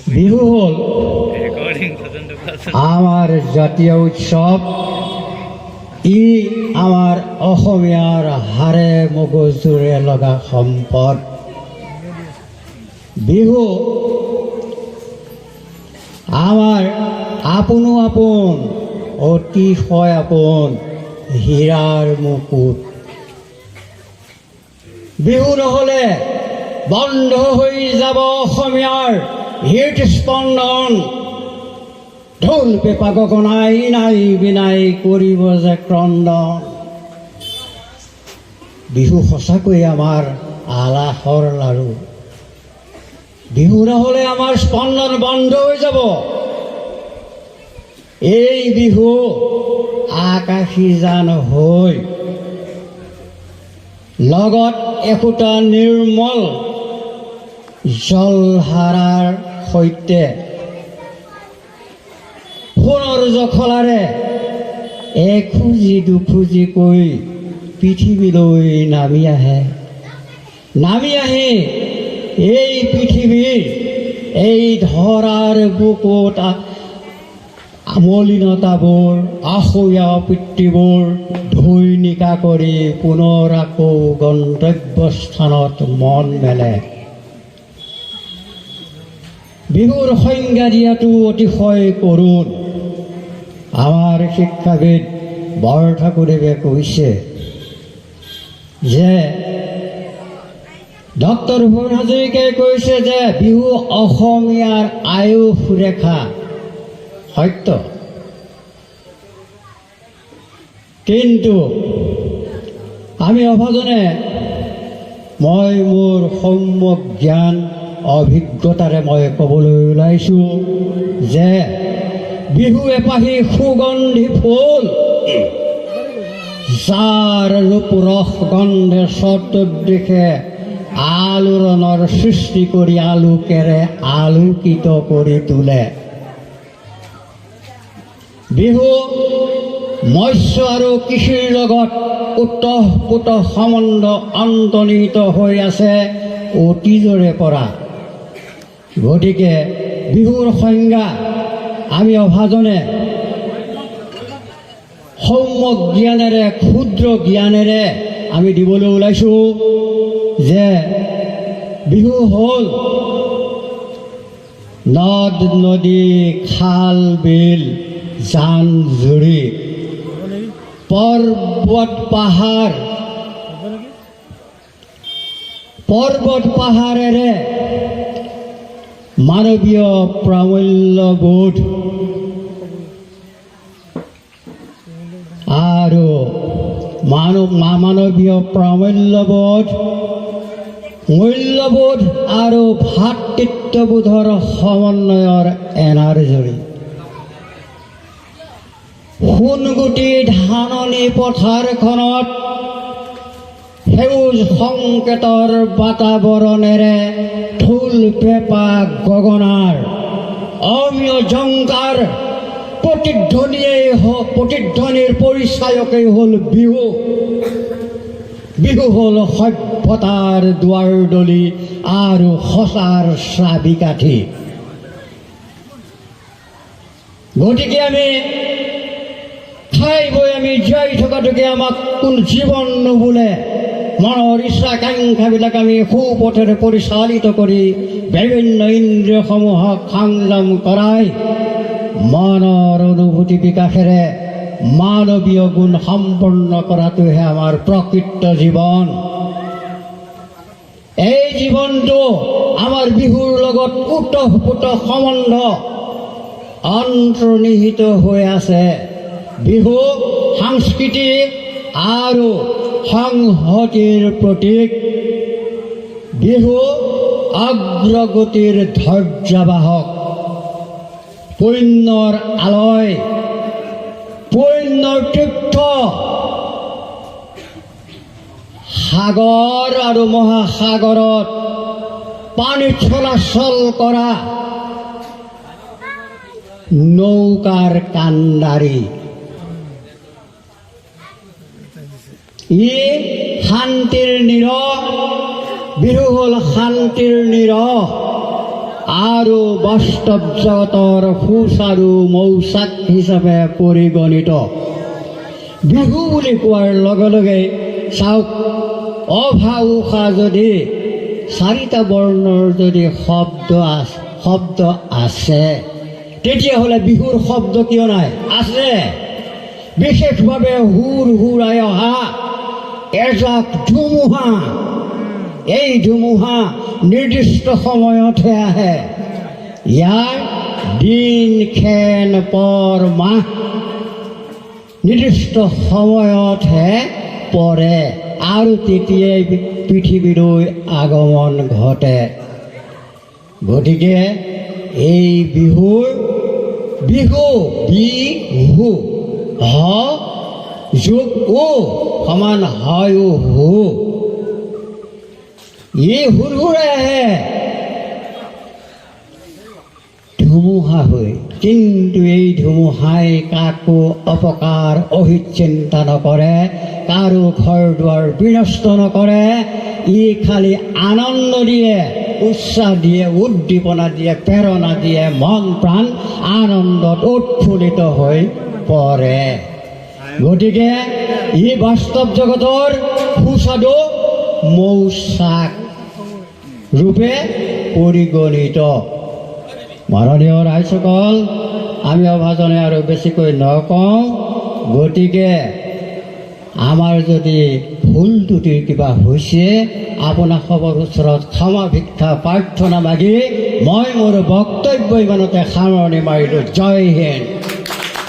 বিহু হল আমাৰ জাতীয় উৎসৱ। ই আমাৰ অসমীয়াৰ হাড়ে মগজুৰে লগা সম্পদ। বিহু আমাৰ আপোন আপোন অতিশয় আপোন হীৰাৰ মুকুট। বিহু নহ'লে বন্ধ হৈ যাব অসমীয়াৰ হৃদস্পন্দন। ঢোল পেঁপা গগনাই নাই বিনাই কৰিব যে ক্ৰন্দন। বিহু সঁচাকৈ আমাৰ আলাসৰ লাৰু। বিহু নহ'লে আমাৰ স্পন্দন বন্ধ হৈ যাব। এই বিহু আকাশী জান হৈ লগত একোটা নিৰ্মল জলধাৰাৰ সৈতে সোণৰ জখলাৰে এখুজি দুখুজিকৈ পৃথিৱীলৈ নামি আহে। নামি আহি এই পৃথিৱীৰ এই ধৰাৰ বুকুত মলিনতাবোৰ আশয়া পিতৃবোৰ ধুই নিকা কৰি পুনৰ আকৌ গন্তব্যস্থানত মন মেলে। বিহুৰ সংজ্ঞা দিয়াটো অতিশয় কৰুণ। আমাৰ শিক্ষাবিদ বৰঠাকুৰদেৱে কৈছে যে ডক্টৰ ভূপেন হাজৰিকাই কৈছে যে বিহু অসমীয়াৰ আয়ুস ৰেখা। সত্য, কিন্তু আমি অভাজনে মই মোৰ সম্যক জ্ঞান অভিজ্ঞতাৰে মই ক'বলৈ ওলাইছোঁ যে বিহু এপাহি সুগন্ধি ফুল, যাৰ ৰূপৰস গন্ধে চতুৰ্দিশে আলোড়নৰ সৃষ্টি কৰি আলোকেৰে আলোকিত কৰি তোলে। বিহু মৎস্য আৰু কৃষিৰ লগত ওতঃপ্ৰোত সম্বন্ধ অন্তৰ্নিহিত হৈ আছে অতীজৰে পৰা। গতিকে বিহুৰ সংজ্ঞা আমি অভাজনে সম্যক জ্ঞানেৰে ক্ষুদ্ৰ জ্ঞানেৰে আমি দিবলৈ ওলাইছোঁ যে বিহু হ'ল নদ নদী খাল বিল জান জুৰি পৰ্বত পাহাৰেৰে মানৱীয় প্ৰমূল্যবোধ আৰু মানৱীয় মূল্যবোধ আৰু ভাতৃত্ববোধৰ সমন্বয়ৰ এনাজৰী। সোণগুটি ধাননি পথাৰখনত সেউজ সংকেতৰ বাতাবৰণেৰে ঢোল পেঁপা গগনাৰ অমীয় জংকাৰ প্ৰতিধ্বনিৰ পৰিচায়কেই হ'ল বিহু। বিহু হ'ল সভ্যতাৰ দুৱাৰদলি আৰু সঁচাৰ চাবিকাঠি। গতিকে আমি খাই বৈ আমি জীয়াই থকাটোকে আমাক কোন জীৱন নুবোলে। মনৰ ইচ্ছা আকাংক্ষাবিলাক আমি সুপথেৰে পৰিচালিত কৰি বিভিন্ন ইন্দ্ৰিয়সমূহক সংযম কৰাই মনৰ অনুভূতি বিকাশেৰে মানৱীয় গুণ সম্পন্ন কৰাটোহে আমাৰ প্ৰকৃত জীৱন। এই জীৱনটো আমাৰ বিহুৰ লগত ওতঃপ্ৰোত সম্বন্ধ অন্তৰ্নিহিত হৈ আছে। বিহু সংস্কৃতি আৰু সংহতিৰ প্ৰতীক। বিহু অগ্ৰগতিৰ ধৈৰ্যবাহক, পুণ্যৰ আলয়, পুণ্যৰ তীৰ্থ। সাগৰ আৰু মহাসাগৰত পানী চলাচল কৰা নৌকাৰ কাণ্ডাৰী। ই শান্তিৰ নিৰহ। বিহু হ'ল শান্তিৰ নিৰহ। আৰু বাস্তৱ জগতৰ সুচাৰু মৌচাক হিচাপে পৰিগণিত। বিহু বুলি কোৱাৰ লগে লগে চাওক, অভা উষা যদি চাৰিটা বৰ্ণৰ যদি শব্দ আছে, তেতিয়াহ'লে বিহুৰ শব্দ কিয় নাই? আছে। বিশেষভাৱে হুৰ হুৰাই অহা এজাক ধুমুহা, এই ধুমুহা নিৰ্দিষ্ট সময়তহে আহে। ইয়াৰ দিন খেন পৰ মাহ নিৰ্দিষ্ট সময়তহে পৰে আৰু তেতিয়াই পৃথিৱীলৈ আগমন ঘটে। গতিকে এই বিহু বিহু হ যোগ ও সমান হয় ও হু, ই হুৰহুৰাই আহে ধুমুহা হৈ। কিন্তু এই ধুমুহাই কাকো অপকাৰ অহিত চিন্তা নকৰে, কাৰো ঘৰ দুৱাৰ বিনষ্ট নকৰে। ই খালি আনন্দ দিয়ে, উৎসাহ দিয়ে, উদ্দীপনা দিয়ে, প্ৰেৰণা দিয়ে, মন প্ৰাণ আনন্দত উৎফুল্লিত হৈ পৰে। গতিকে ই বাস্তৱ জগতৰ সুস্বাদু মৌচাক ৰূপে পৰিগণিত। মাননীয় ৰাইজসকল, আমি অভাজনে আৰু বেছিকৈ নকওঁ। গতিকে আমাৰ যদি ভুল ত্ৰুটি কিবা হৈছে, আপোনাসৱৰ ওচৰত ক্ষমা ভিক্ষা প্ৰাৰ্থনা মাগি মই মোৰ বক্তব্য ইমানতে সামৰণি মাৰিলোঁ। জয় হিন্দ।